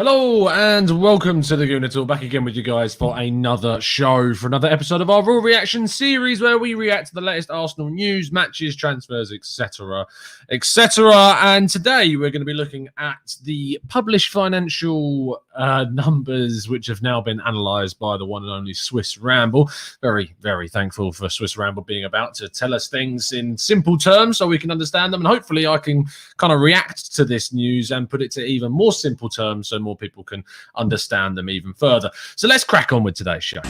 Hello and welcome to the Gooner Talk, back again with you guys for another show, for another episode of our Raw Reaction series where we react to the latest Arsenal news, matches, transfers, etc, etc. And today we're going to be looking at the published financial numbers, which have now been analysed by the one and only Swiss Ramble. Very, very thankful for Swiss Ramble being about to tell us things in simple terms so we can understand them. And hopefully I can kind of react to this news and put it to even more simple terms so more people can understand them even further. So let's crack on with today's show.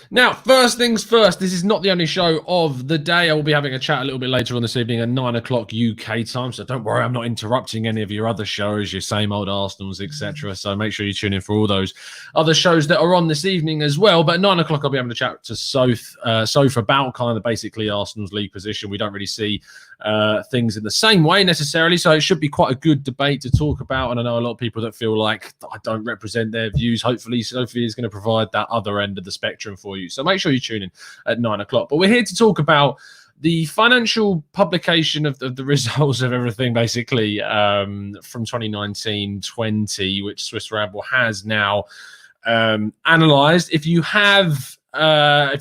Now, first things first, this is not the only show of the day. I will be having a chat a little bit later on this evening at 9 o'clock UK time, so don't worry, I'm not interrupting any of your other shows, your same old Arsenals, etc. So make sure you tune in for all those other shows that are on this evening as well. But at 9 o'clock, I'll be having a chat to Soph about kind of basically Arsenal's league position. We don't really see things in the same way necessarily, so it should be quite a good debate to talk about. And I know a lot of people that feel like I don't represent their views. Hopefully Sophie is going to provide that other end of the spectrum for you, so make sure you tune in at 9 o'clock. But we're here to talk about the financial publication of the results of everything, basically, from 2019-20, which Swiss Ramble has now analysed. If you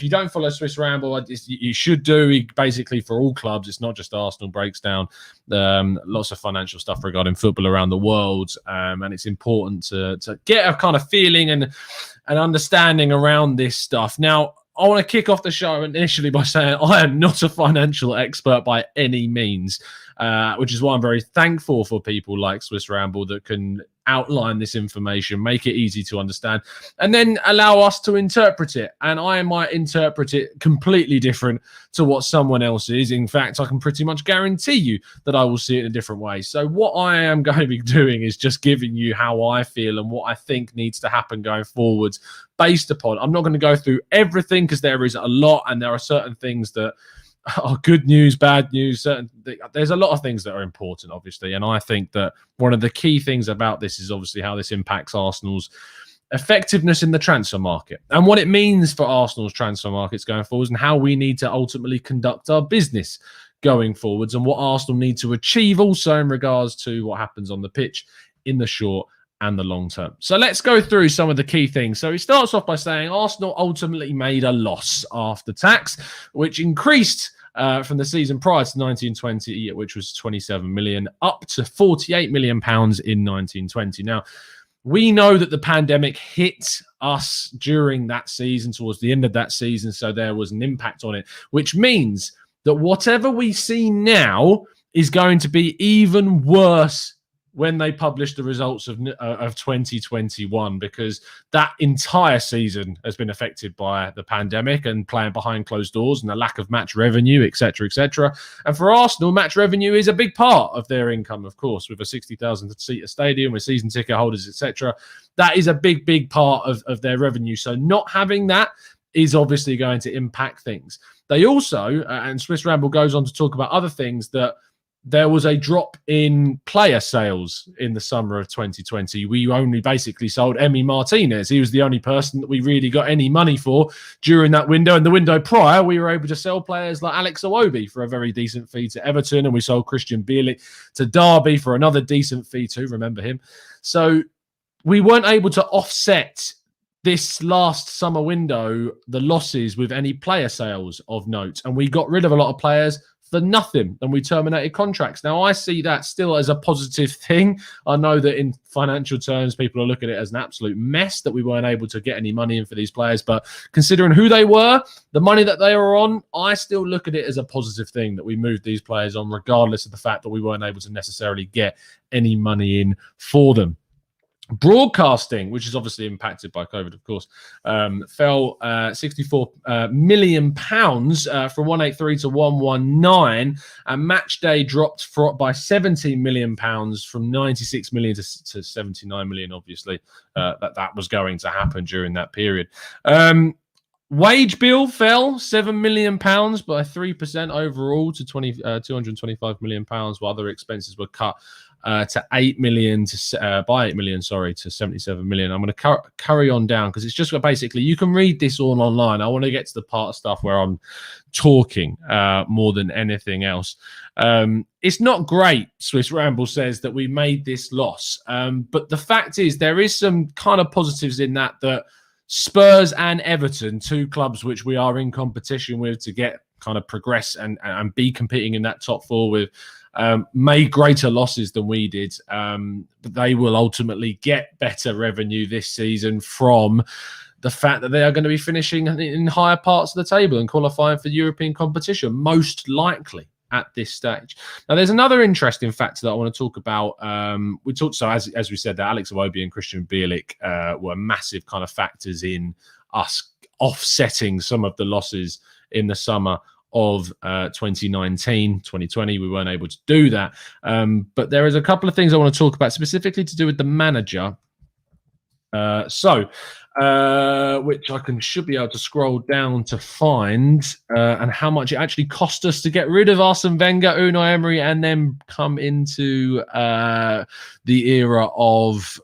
don't follow Swiss Ramble, you should do. Basically, for all clubs, it's not just Arsenal, breaks down lots of financial stuff regarding football around the world, and it's important to get a kind of feeling and an understanding around this stuff. Now, I want to kick off the show initially by saying I am not a financial expert by any means, which is why I'm very thankful for people like Swiss Ramble that can outline this information, make it easy to understand, and then allow us to interpret it. And I might interpret it completely different to what someone else is. In fact, I can pretty much guarantee you that I will see it in a different way. So what I am going to be doing is just giving you how I feel and what I think needs to happen going forwards based upon. I'm not going to go through everything because there is a lot, and there are certain things that are good news, bad news. There's a lot of things that are important, obviously. And I think that one of the key things about this is obviously how this impacts Arsenal's effectiveness in the transfer market and what it means for Arsenal's transfer markets going forwards, and how we need to ultimately conduct our business going forwards, and what Arsenal need to achieve also in regards to what happens on the pitch in the short and the long term. So let's go through some of the key things. So he starts off by saying Arsenal ultimately made a loss after tax, which increased from the season prior to 1920, which was 27 million, up to 48 million pounds in 1920. Now, we know that the pandemic hit us during that season, towards the end of that season, so there was an impact on it, which means that whatever we see now is going to be even worse when they publish the results of 2021, because that entire season has been affected by the pandemic and playing behind closed doors and the lack of match revenue, etc., etc. And for Arsenal, match revenue is a big part of their income, of course, with a 60,000-seater stadium, with season ticket holders, etc. That is a big, big part of their revenue. So not having that is obviously going to impact things. They also, and Swiss Ramble goes on to talk about other things, that there was a drop in player sales in the summer of 2020. We only basically sold Emi Martinez. He was the only person that we really got any money for during that window. And the window prior, we were able to sell players like Alex Iwobi for a very decent fee to Everton. And we sold Christian Bielik to Derby for another decent fee too. Remember him. So we weren't able to offset this last summer window, the losses, with any player sales of note. And we got rid of a lot of players for nothing, and we terminated contracts. Now, I see that still as a positive thing. I know that in financial terms, people are looking at it as an absolute mess that we weren't able to get any money in for these players. But considering who they were, the money that they were on, I still look at it as a positive thing that we moved these players on, regardless of the fact that we weren't able to necessarily get any money in for them. Broadcasting, which is obviously impacted by COVID, of course, fell 64 million pounds from 183 to 119, and match day dropped by 17 million pounds from 96 million to 79 million. Obviously, that was going to happen during that period. Wage bill fell £7 million by 3% overall to 225 million pounds, while other expenses were cut to 8 million by 8 million, to 77 million. I'm going to carry on down because it's just basically you can read this all online. I want to get to the part of stuff where I'm talking more than anything else. It's not great, Swiss Ramble says, that we made this loss, but the fact is there is some kind of positives in that Spurs and Everton, two clubs which we are in competition with to get kind of progress and be competing in that top four with, made greater losses than we did. But they will ultimately get better revenue this season from the fact that they are going to be finishing in higher parts of the table and qualifying for European competition, most likely at this stage. Now, there's another interesting factor that I want to talk about. We talked, so as we said, that Alex Iwobi and Christian Bielik were massive kind of factors in us offsetting some of the losses in the summer of 2019, 2020. We weren't able to do that. But there is a couple of things I want to talk about specifically to do with the manager. Which I should be able to scroll down to find, and how much it actually cost us to get rid of Arsene Wenger, Unai Emery, and then come into the era of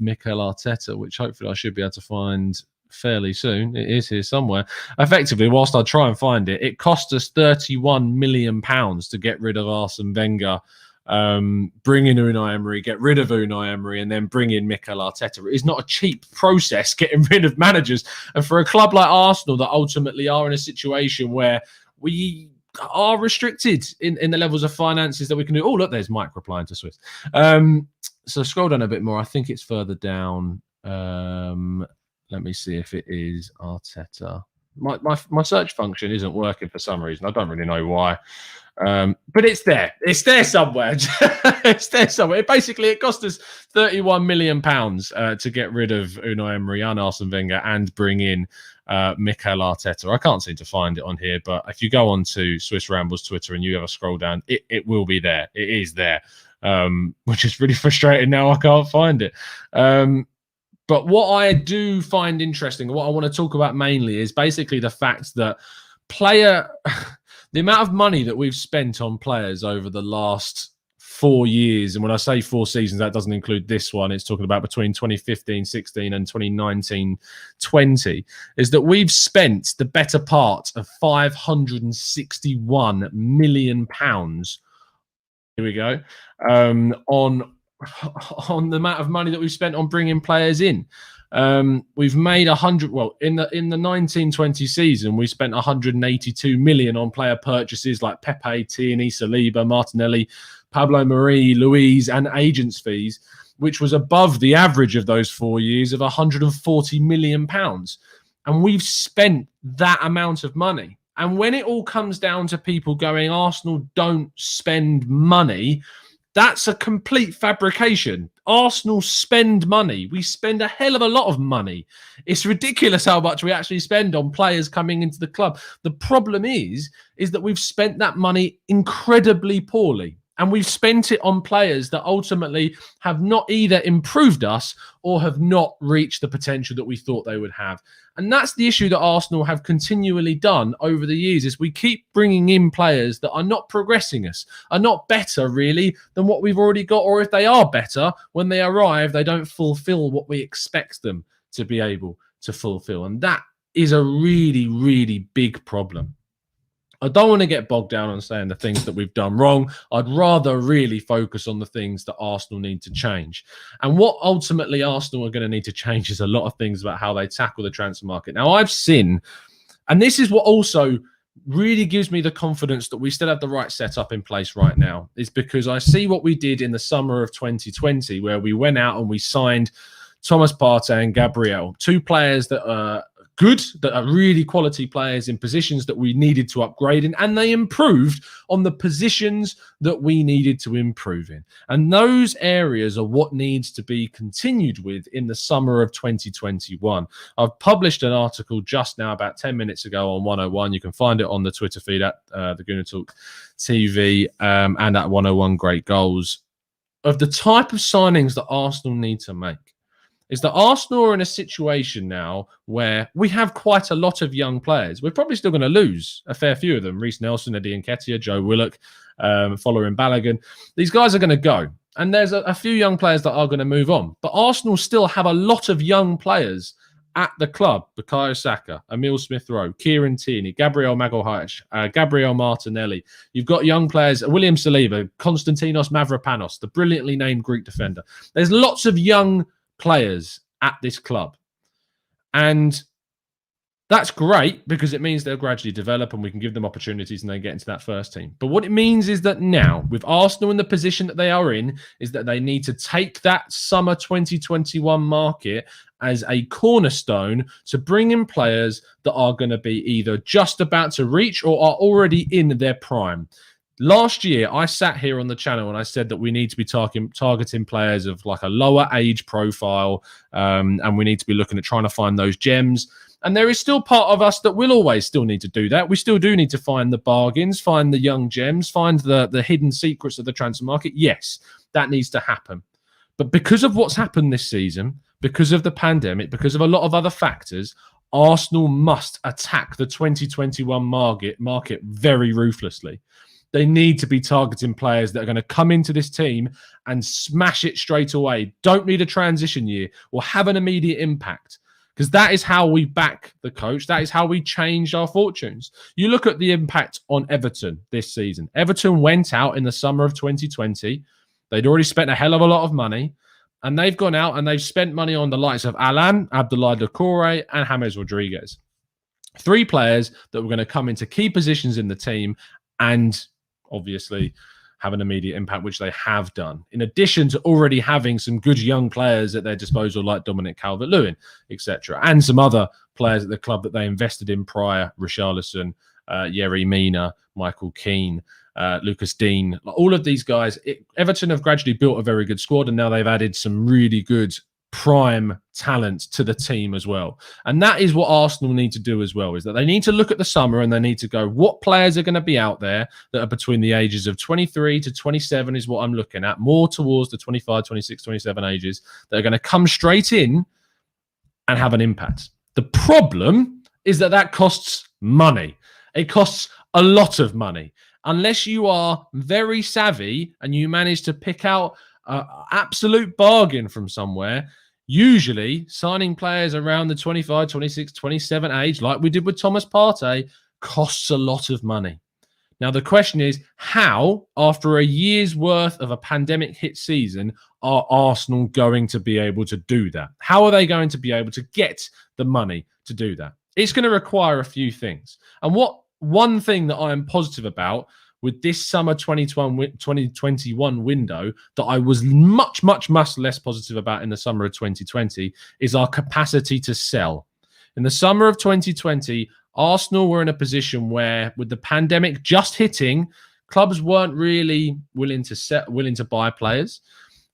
Mikel Arteta, which hopefully I should be able to find fairly soon. It is here somewhere. Effectively, whilst I try and find it, it cost us £31 million to get rid of Arsene Wenger, bring in Unai Emery, get rid of Unai Emery, and then bring in Mikel Arteta. It is not a cheap process getting rid of managers. And for a club like Arsenal that ultimately are in a situation where we are restricted in the levels of finances that we can do. Oh, look, there's Mike replying to Swiss. So scroll down a bit more. I think it's further down. Let me see if it is Arteta. My search function isn't working for some reason. I don't really know why. But it's there. It's there somewhere. It's there somewhere. It cost us £31 million to get rid of Unai Emery and Arsene Wenger and bring in Mikel Arteta. I can't seem to find it on here, but if you go on to Swiss Ramble's Twitter and you ever scroll down, it will be there. It is there, which is really frustrating now. I can't find it. But what I do find interesting, what I want to talk about mainly, is basically the fact that the amount of money that we've spent on players over the last 4 years, and when I say 4 seasons, that doesn't include this one, it's talking about between 2015-16 and 2019-20, is that we've spent the better part of £561 million, here we go, on the amount of money that we've spent on bringing players in. We've made in the 1920 season, we spent 182 million on player purchases like Pepe, Tierney, Saliba, Martinelli, Pablo Mari, Luiz, and agents fees, which was above the average of those 4 years of 140 million pounds. And we've spent that amount of money. And when it all comes down to people going, Arsenal don't spend money, that's a complete fabrication. Arsenal spend money. We spend a hell of a lot of money. It's ridiculous how much we actually spend on players coming into the club. The problem is that we've spent that money incredibly poorly. And we've spent it on players that ultimately have not either improved us or have not reached the potential that we thought they would have. And that's the issue that Arsenal have continually done over the years, is we keep bringing in players that are not progressing us, are not better really than what we've already got. Or if they are better, when they arrive, they don't fulfill what we expect them to be able to fulfill. And that is a really, really big problem. I don't want to get bogged down on saying the things that we've done wrong. I'd rather really focus on the things that Arsenal need to change. And what ultimately Arsenal are going to need to change is a lot of things about how they tackle the transfer market. Now, I've seen, and this is what also really gives me the confidence that we still have the right setup in place right now, is because I see what we did in the summer of 2020, where we went out and we signed Thomas Partey and Gabriel, two players that are good, that are really quality players in positions that we needed to upgrade in, and they improved on the positions that we needed to improve in. And those areas are what needs to be continued with in the summer of 2021. I've published an article just now about 10 minutes ago on 101. You can find it on the Twitter feed at the Gooner Talk TV and at 101 Great Goals, of the type of signings that Arsenal need to make. is that Arsenal are in a situation now where we have quite a lot of young players. We're probably still going to lose a fair few of them. Reece Nelson, Eddie Nketiah, Joe Willock, following Balogun. These guys are going to go. And there's a few young players that are going to move on. But Arsenal still have a lot of young players at the club. Bukayo Saka, Emile Smith-Rowe, Kieran Tierney, Gabriel Magalhaes, Gabriel Martinelli. You've got young players, William Saliba, Konstantinos Mavropanos, the brilliantly named Greek defender. There's lots of young players at this club. And that's great because it means they'll gradually develop and we can give them opportunities and they get into that first team. But what it means is that now, with Arsenal in the position that they are in, is that they need to take that summer 2021 market as a cornerstone to bring in players that are going to be either just about to reach or are already in their prime. Last year, I sat here on the channel and I said that we need to be targeting players of like a lower age profile, and we need to be looking at trying to find those gems. And there is still part of us that will always still need to do that. We still do need to find the bargains, find the young gems, find the hidden secrets of the transfer market. Yes, that needs to happen. But because of what's happened this season, because of the pandemic, because of a lot of other factors, Arsenal must attack the 2021 market very ruthlessly. They need to be targeting players that are going to come into this team and smash it straight away. Don't need a transition year or have an immediate impact. Because that is how we back the coach. That is how we change our fortunes. You look at the impact on Everton this season. Everton went out in the summer of 2020. They'd already spent a hell of a lot of money. And they've gone out and they've spent money on the likes of Alan, Abdoulaye Doucouré, and James Rodriguez. 3 players that were going to come into key positions in the team and obviously have an immediate impact, which they have done, in addition to already having some good young players at their disposal like Dominic Calvert-Lewin, etc., and some other players at the club that they invested in prior, Richarlison, Yerry Mina, Michael Keane, Lucas Dean. All of these guys, Everton have gradually built a very good squad, and now they've added some really good prime talent to the team as well. And that is what Arsenal need to do as well, is that they need to look at the summer and they need to go, what players are going to be out there that are between the ages of 23 to 27 is what I'm looking at, more towards the 25, 26, 27 ages that are going to come straight in and have an impact. The problem is that costs money. It costs a lot of money. Unless you are very savvy and you manage to pick out an absolute bargain from somewhere, usually signing players around the 25, 26, 27 age, like we did with Thomas Partey, costs a lot of money. Now, the question is, how, after a year's worth of a pandemic hit season, are Arsenal going to be able to do that? How are they going to be able to get the money to do that? It's going to require a few things. And one thing that I am positive about with this summer 2021 window that I was much less positive about in the summer of 2020 is our capacity to sell. In the summer of 2020, Arsenal were in a position where, with the pandemic just hitting, clubs weren't really willing to buy players.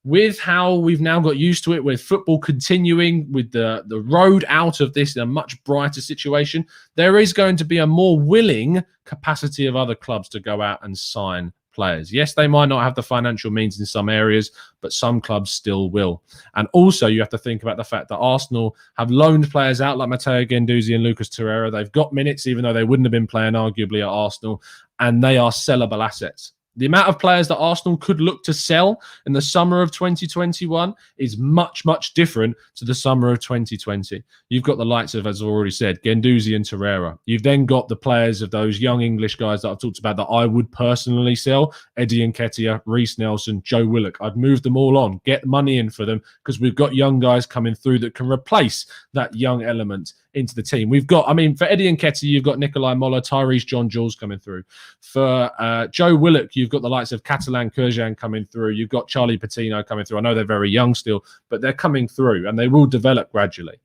With how we've now got used to it, with football continuing, with the road out of this in a much brighter situation, there is going to be a more willing capacity of other clubs to go out and sign players. Yes, they might not have the financial means in some areas, but some clubs still will. And also, you have to think about the fact that Arsenal have loaned players out like Matteo Guendouzi and Lucas Torreira. They've got minutes, even though they wouldn't have been playing arguably at Arsenal, and they are sellable assets. The amount of players that Arsenal could look to sell in the summer of 2021 is much different to the summer of 2020. You've got the likes of, as I've already said, Guendouzi and Torreira. You've then got the players of those young English guys that I've talked about that I would personally sell: Eddie Nketiah, Reece Nelson, Joe Willock. I'd move them all on, get money in for them, because we've got young guys coming through that can replace that young element into the team. We've got, for Eddie Nketiah, you've got Nikolai Moller, Tyrese John-Jules coming through. For Joe Willock, you've got the likes of Catalan Kurjan coming through. You've got Charlie Patino coming through. I know they're very young still, but they're coming through and they will develop gradually.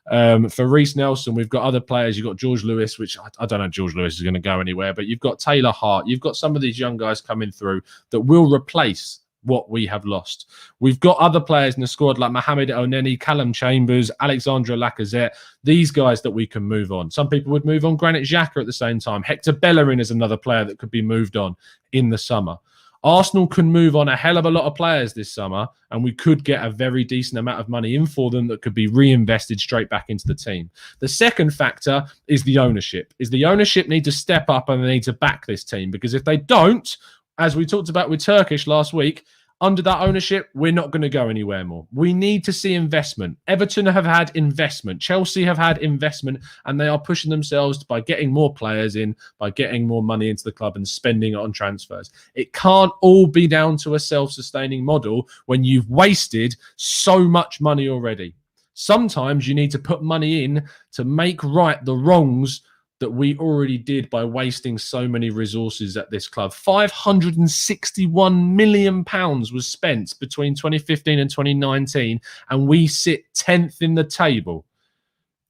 For Reece Nelson, we've got other players. You've got George Lewis, which I don't know if George Lewis is going to go anywhere, but you've got Taylor Hart. You've got some of these young guys coming through that will replace what we have lost. We've got other players in the squad like Mohamed Elneny, Callum Chambers, Alexandre Lacazette, these guys that we can move on. Some people would move on Granit Xhaka at the same time. Hector Bellerin is another player that could be moved on in the summer. Arsenal can move on a hell of a lot of players this summer, and we could get a very decent amount of money in for them that could be reinvested straight back into the team. The second factor is the ownership. The ownership need to step up and they need to back this team, because if they don't, as we talked about with Turkish last week, under that ownership, we're not going to go anywhere more. We need to see investment. Everton have had investment. Chelsea have had investment, and they are pushing themselves by getting more players in, by getting more money into the club and spending it on transfers. It can't all be down to a self-sustaining model when you've wasted so much money already. Sometimes you need to put money in to make right the wrongs that we already did by wasting so many resources at this club. £561 million was spent between 2015 and 2019, and we sit 10th in the table.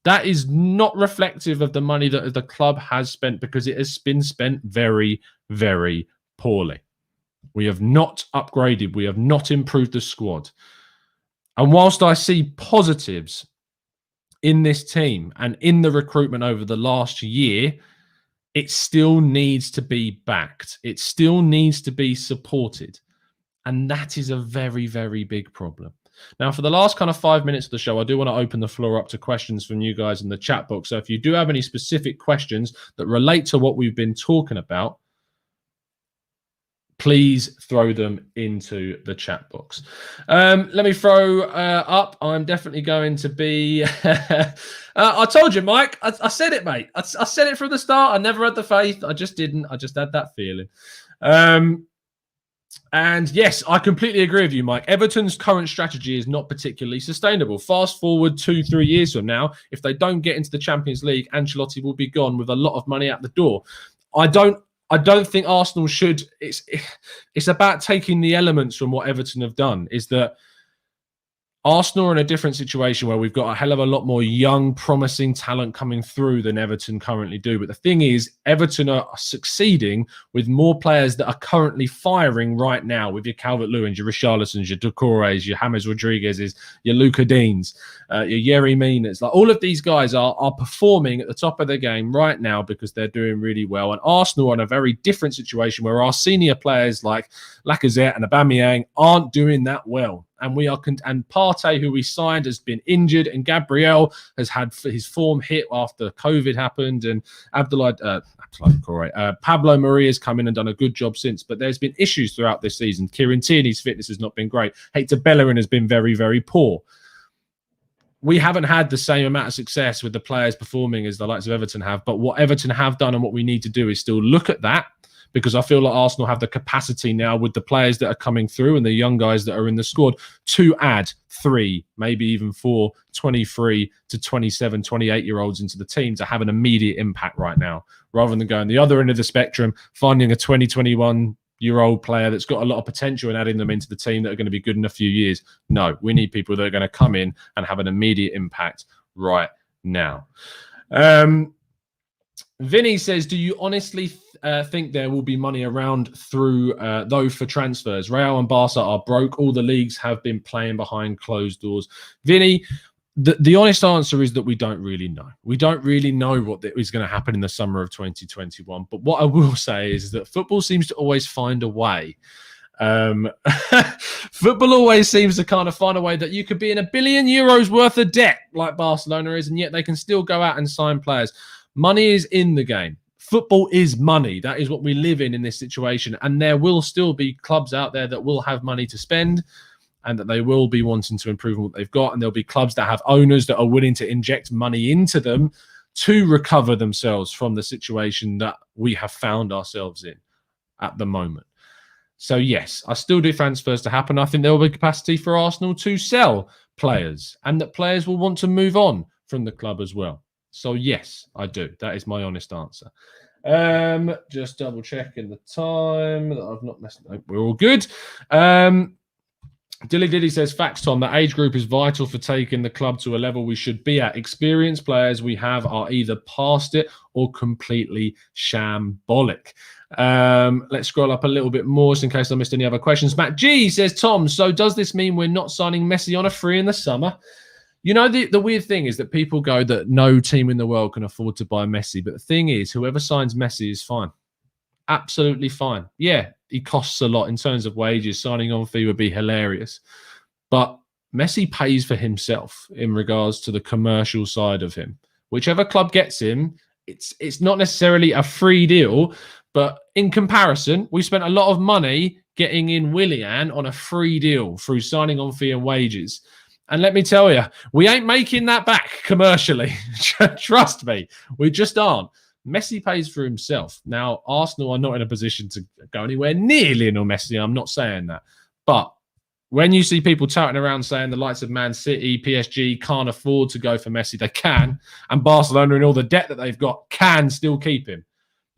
That is not reflective of the money that the club has spent, because it has been spent very, very poorly. We have not upgraded. We have not improved the squad. And whilst I see positives in this team and in the recruitment over the last year, it still needs to be backed. It still needs to be supported. And that is a very, very big problem. Now, for the last kind of 5 minutes of the show, I do want to open the floor up to questions from you guys in the chat box. So if you do have any specific questions that relate to what we've been talking about, please throw them into the chat box. Let me throw up. I'm definitely going to be... I told you, Mike. I said it, mate. I said it from the start. I never had the faith. I just didn't. I just had that feeling. And yes, I completely agree with you, Mike. Everton's current strategy is not particularly sustainable. Fast forward 2-3 years from now, if they don't get into the Champions League, Ancelotti will be gone with a lot of money out the door. I don't think Arsenal should. It's about taking the elements from what Everton have done. Is that Arsenal are in a different situation where we've got a hell of a lot more young, promising talent coming through than Everton currently do. But the thing is, Everton are succeeding with more players that are currently firing right now, with your Calvert-Lewins, your Richarlisons, your Doucourés, your James Rodriguez's, your Luca Deans, your Yerry Minas. Like, all of these guys are performing at the top of their game right now because they're doing really well. And Arsenal are in a very different situation where our senior players like Lacazette and Aubameyang aren't doing that well. And and Partey, who we signed, has been injured, and Gabriel has had his form hit after COVID happened, and Pablo Maria has come in and done a good job since. But there's been issues throughout this season. Kieran Tierney's fitness has not been great. Hector Bellerin has been very, very poor. We haven't had the same amount of success with the players performing as the likes of Everton have. But what Everton have done and what we need to do is still look at that, because I feel like Arsenal have the capacity now, with the players that are coming through and the young guys that are in the squad, to add 3, maybe even 4, 23 to 27, 28-year-olds into the team to have an immediate impact right now, rather than going the other end of the spectrum, finding a 20, 21-year-old player that's got a lot of potential and adding them into the team that are going to be good in a few years. No, we need people that are going to come in and have an immediate impact right now. Vinny says, do you honestly think there will be money around through though for transfers? Real and Barca are broke. All the leagues have been playing behind closed doors. Vinny, the honest answer is that we don't really know. We don't really know what is going to happen in the summer of 2021. But what I will say is that football seems to always find a way. Football always seems to kind of find a way that you could be in €1 billion worth of debt like Barcelona is, and yet they can still go out and sign players. Money is in the game. Football is money. That is what we live in this situation. And there will still be clubs out there that will have money to spend, and that they will be wanting to improve on what they've got. And there'll be clubs that have owners that are willing to inject money into them to recover themselves from the situation that we have found ourselves in at the moment. So yes, I still do transfers to happen. I think there will be capacity for Arsenal to sell players, and that players will want to move on from the club as well. So yes, I do. That is my honest answer. Just double checking the time that I've not messed up. We're all good. Dilly Diddy says, facts, Tom. The age group is vital for taking the club to a level we should be at. Experienced players we have are either past it or completely shambolic. Let's scroll up a little bit more just in case I missed any other questions. Matt G says, Tom, so does this mean we're not signing Messi on a free in the summer? You know, the weird thing is that people go that no team in the world can afford to buy Messi. But the thing is, whoever signs Messi is fine. Absolutely fine. Yeah, he costs a lot in terms of wages. Signing on fee would be hilarious. But Messi pays for himself in regards to the commercial side of him. Whichever club gets him, it's not necessarily a free deal, but in comparison, we spent a lot of money getting in Willian on a free deal through signing on fee and wages. And let me tell you, we ain't making that back commercially. Trust me, we just aren't. Messi pays for himself. Now, Arsenal are not in a position to go anywhere near Lionel Messi. I'm not saying that. But when you see people touting around saying the likes of Man City, PSG can't afford to go for Messi, they can. And Barcelona and all the debt that they've got can still keep him.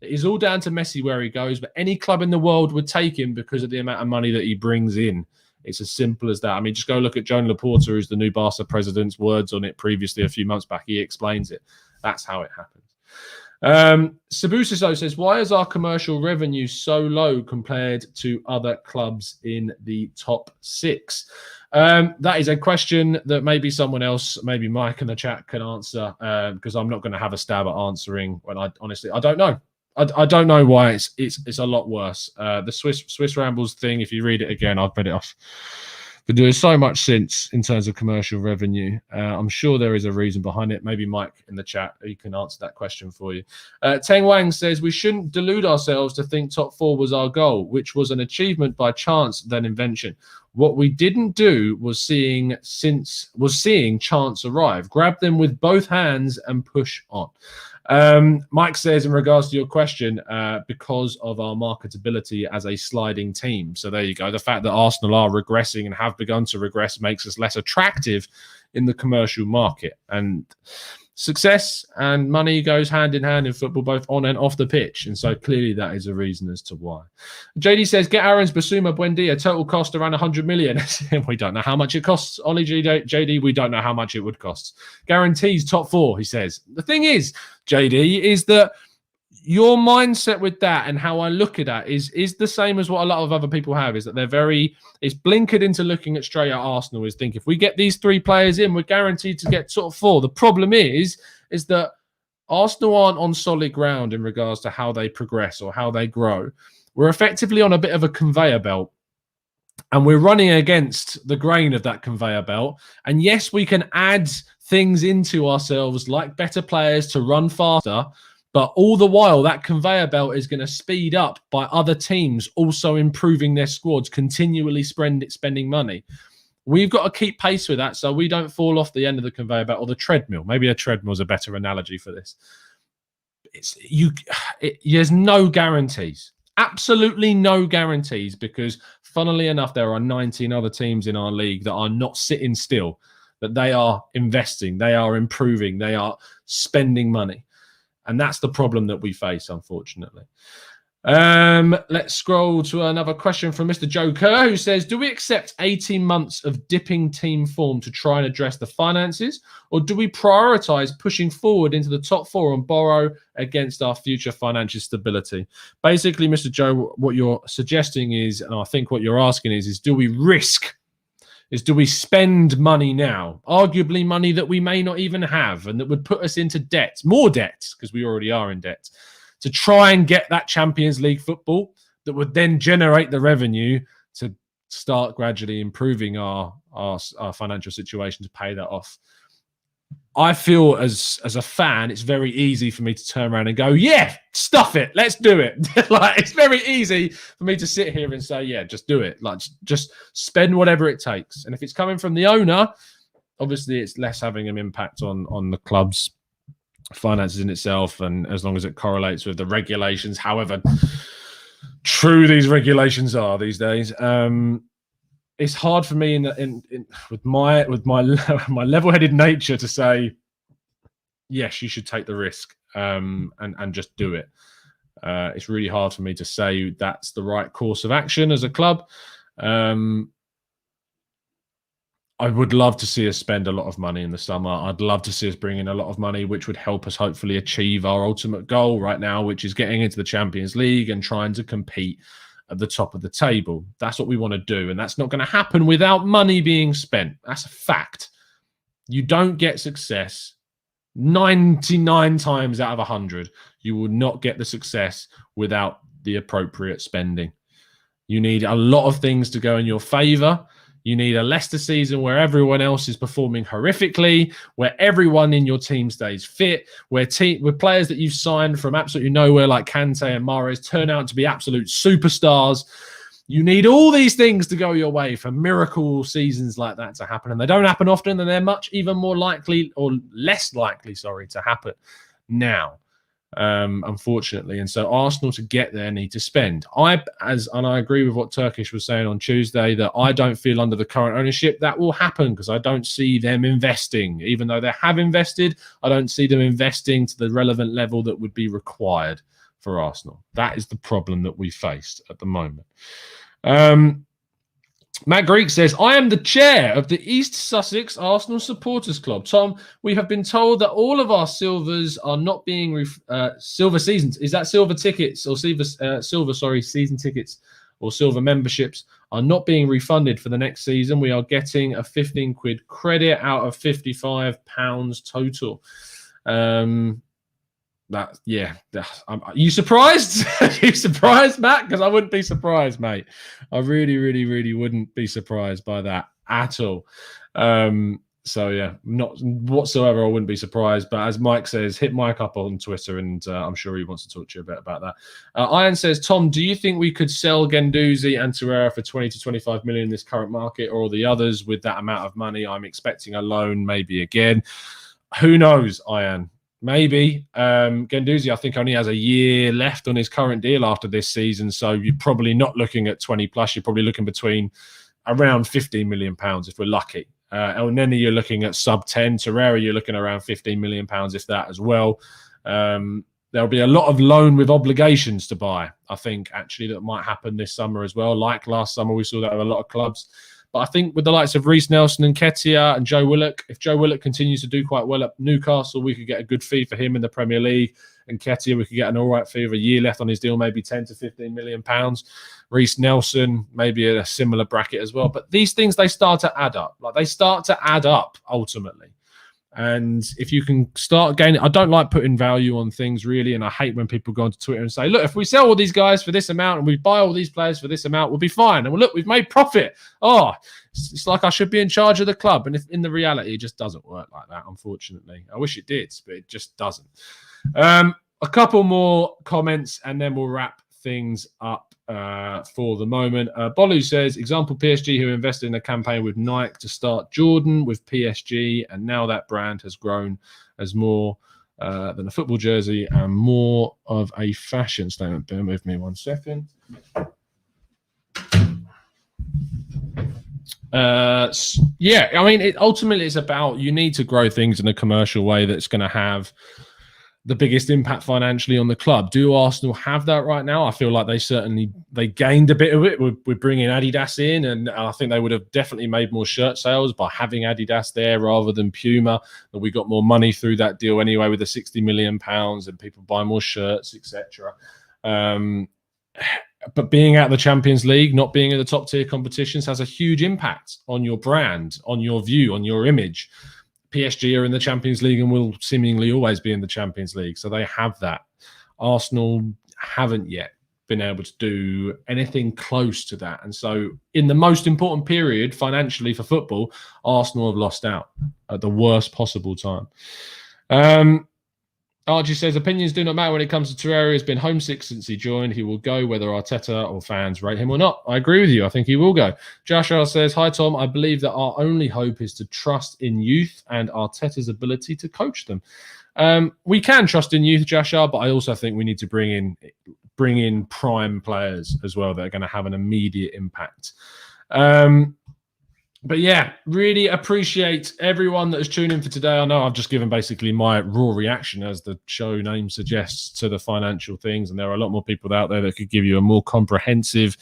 It is all down to Messi where he goes, but any club in the world would take him because of the amount of money that he brings in. It's as simple as that. I mean, just go look at Joan Laporta, who's the new Barca president's words on it previously a few months back. He explains it. That's how it happens. Sabusiso says, why is our commercial revenue so low compared to other clubs in the top 6? That is a question that maybe someone else, maybe Mike in the chat can answer, because I'm not going to have a stab at answering when I don't know. I don't know why it's a lot worse. The Swiss Rambles thing, if you read it again, I've read it off. But there's so much since in terms of commercial revenue. I'm sure there is a reason behind it. Maybe Mike in the chat, he can answer that question for you. Teng Wang says, we shouldn't delude ourselves to think top 4 was our goal, which was an achievement by chance than invention. What we didn't do was seeing chance arrive. Grab them with both hands and push on. Mike says, in regards to your question, because of our marketability as a sliding team. So there you go. The fact that Arsenal are regressing and have begun to regress makes us less attractive in the commercial market. And success and money goes hand in hand in football, both on and off the pitch. And so clearly that is a reason as to why. JD says, get Aaron's Basuma Buendia, total cost around 100 million. We don't know how much it costs. Ollie JD, we don't know how much it would cost. Guarantees top 4, he says. The thing is, JD, is that your mindset with that and how I look at that is the same as what a lot of other people have, is that it's blinkered into looking at straight at Arsenal, is think if we get these 3 players in, we're guaranteed to get sort of 4. The problem is that Arsenal aren't on solid ground in regards to how they progress or how they grow. We're effectively on a bit of a conveyor belt. And we're running against the grain of that conveyor belt. And yes, we can add things into ourselves like better players to run faster. But all the while, that conveyor belt is going to speed up by other teams also improving their squads, continually spending money. We've got to keep pace with that so we don't fall off the end of the conveyor belt or the treadmill. Maybe a treadmill is a better analogy for this. There's no guarantees. Absolutely no guarantees, because funnily enough, there are 19 other teams in our league that are not sitting still, that they are investing, they are improving, they are spending money. And that's the problem that we face, unfortunately. Let's scroll to another question from Mr. Joe Kerr, who says, do we accept 18 months of dipping team form to try and address the finances, or do we prioritize pushing forward into the top 4 and borrow against our future financial stability? Basically, Mr. Joe, what you're suggesting is, and I think what you're asking is do we risk? Do we spend money now, arguably money that we may not even have and that would put us into debt, more debt, because we already are in debt, to try and get that Champions League football that would then generate the revenue to start gradually improving our financial situation to pay that off? I feel as a fan, it's very easy for me to turn around and go, yeah, stuff it, let's do it. Like, it's very easy for me to sit here and say, yeah, just do it. Like, just spend whatever it takes. And if it's coming from the owner, obviously it's less having an impact on the club's finances in itself, and as long as it correlates with the regulations, however true these regulations are these days. It's hard for me with my my level-headed nature to say, yes, you should take the risk and just do it. It's really hard for me to say that's the right course of action as a club. I would love to see us spend a lot of money in the summer. I'd love to see us bring in a lot of money, which would help us hopefully achieve our ultimate goal right now, which is getting into the Champions League and trying to compete at the top of the table. That's what we want to do. And that's not going to happen without money being spent. That's a fact. You don't get success 99 times out of 100. You will not get the success without the appropriate spending. You need a lot of things to go in your favour. You need a Leicester season where everyone else is performing horrifically, where everyone in your team stays fit, where players that you've signed from absolutely nowhere like Kante and Mahrez turn out to be absolute superstars. You need all these things to go your way for miracle seasons like that to happen. And they don't happen often, and they're much even more likely or less likely, to happen now. Unfortunately. And so Arsenal, to get there, need to spend. And I agree with what Turkish was saying on Tuesday, that I don't feel under the current ownership that will happen, because I don't see them investing. Even though they have invested, I don't see them investing to the relevant level that would be required for Arsenal. That is the problem that we faced at the moment. Matt Greek says, I am the chair of the East Sussex Arsenal Supporters Club. Tom, we have been told that all of our silvers are not being silver seasons. Is that silver tickets or season tickets or silver memberships are not being refunded for the next season. We are getting a 15 quid credit out of £55 total. Are you surprised? Are you surprised, Matt? Because I wouldn't be surprised, mate. I really, really, really wouldn't be surprised by that at all. So yeah, not whatsoever. I wouldn't be surprised. But as Mike says, hit Mike up on Twitter, and I'm sure he wants to talk to you a bit about that. Ian says, Tom, do you think we could sell Guendouzi and Torreira for 20 to 25 million in this current market, or the others with that amount of money? I'm expecting a loan, maybe again. Who knows, Ian? Maybe. Guendouzi, I think, only has a year left on his current deal after this season. So you're probably not looking at 20 plus. You're probably looking between around £15 million if we're lucky. El Neni, you're looking at sub 10. Torreira, you're looking around £15 million, if that as well. There'll be a lot of loan with obligations to buy, I think, actually, that might happen this summer as well. Like last summer, we saw that with a lot of clubs. But I think with the likes of Reece Nelson and Nketiah and Joe Willock, if Joe Willock continues to do quite well at Newcastle, we could get a good fee for him in the Premier League. And Nketiah, we could get an all right fee of a year left on his deal, maybe 10 to 15 million pounds. Reece Nelson, maybe a similar bracket as well. But these things, they start to add up. They start to add up ultimately. And if you can start gaining, I don't like putting value on things really, and I hate when people go onto Twitter and say, look, if we sell all these guys for this amount and we buy all these players for this amount, we'll be fine. And look, we've made profit. Oh, it's like I should be in charge of the club. And if in the reality, it just doesn't work like that, unfortunately. I wish it did, but it just doesn't. A couple more comments and then we'll wrap things up for the moment. Bolu says, example, PSG, who invested in a campaign with Nike to start Jordan with PSG, and now that brand has grown as more than a football jersey and more of a fashion statement. Bear with me 1 second. Yeah, I mean, ultimately it's about, you need to grow things in a commercial way that's going to have the biggest impact financially on the club. Do Arsenal have that right now? I feel like they gained a bit of it. We're bringing Adidas in, and I think they would have definitely made more shirt sales by having Adidas there rather than Puma. And we got more money through that deal anyway with the £60 million and people buy more shirts, etc. But being out of the Champions League, not being in the top tier competitions, has a huge impact on your brand, on your view, on your image. PSG are in the Champions League and will seemingly always be in the Champions League. So they have that. Arsenal haven't yet been able to do anything close to that. And so in the most important period financially for football, Arsenal have lost out at the worst possible time. Archie says, opinions do not matter when it comes to Torreira. He's been homesick since he joined. He will go whether Arteta or fans rate him or not. I agree with you. I think he will go. Joshua says, hi, Tom. I believe that our only hope is to trust in youth and Arteta's ability to coach them. We can trust in youth, Joshua, but I also think we need to bring in prime players as well that are going to have an immediate impact. But yeah, really appreciate everyone that has tuned in for today. I know I've just given basically my raw reaction, as the show name suggests, to the financial things. And there are a lot more people out there that could give you a more comprehensive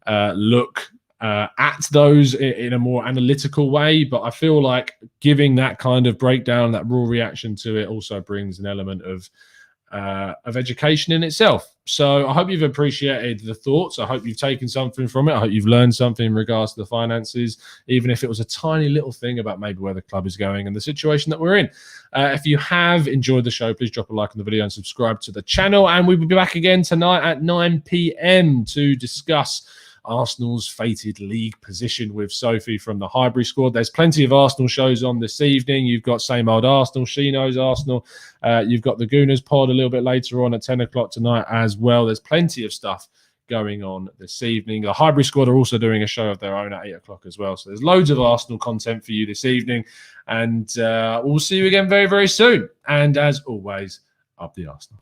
look at those in a more analytical way. But I feel like giving that kind of breakdown, that raw reaction to it, also brings an element of education in itself. So I hope you've appreciated the thoughts. I hope you've taken something from it. I hope you've learned something in regards to the finances, even if it was a tiny little thing about maybe where the club is going and the situation that we're in. If you have enjoyed the show, please drop a like on the video and subscribe to the channel. And we will be back again tonight at 9 p.m. to discuss Arsenal's fated league position with Sophie from the Highbury squad. There's plenty of Arsenal shows on this evening. You've got Same Old Arsenal, She Knows Arsenal. You've got the Gooners pod a little bit later on at 10 o'clock tonight as well. There's plenty of stuff going on this evening. The Highbury squad are also doing a show of their own at 8 o'clock as well. So there's loads of Arsenal content for you this evening. And we'll see you again very, very soon. And as always, up the Arsenal.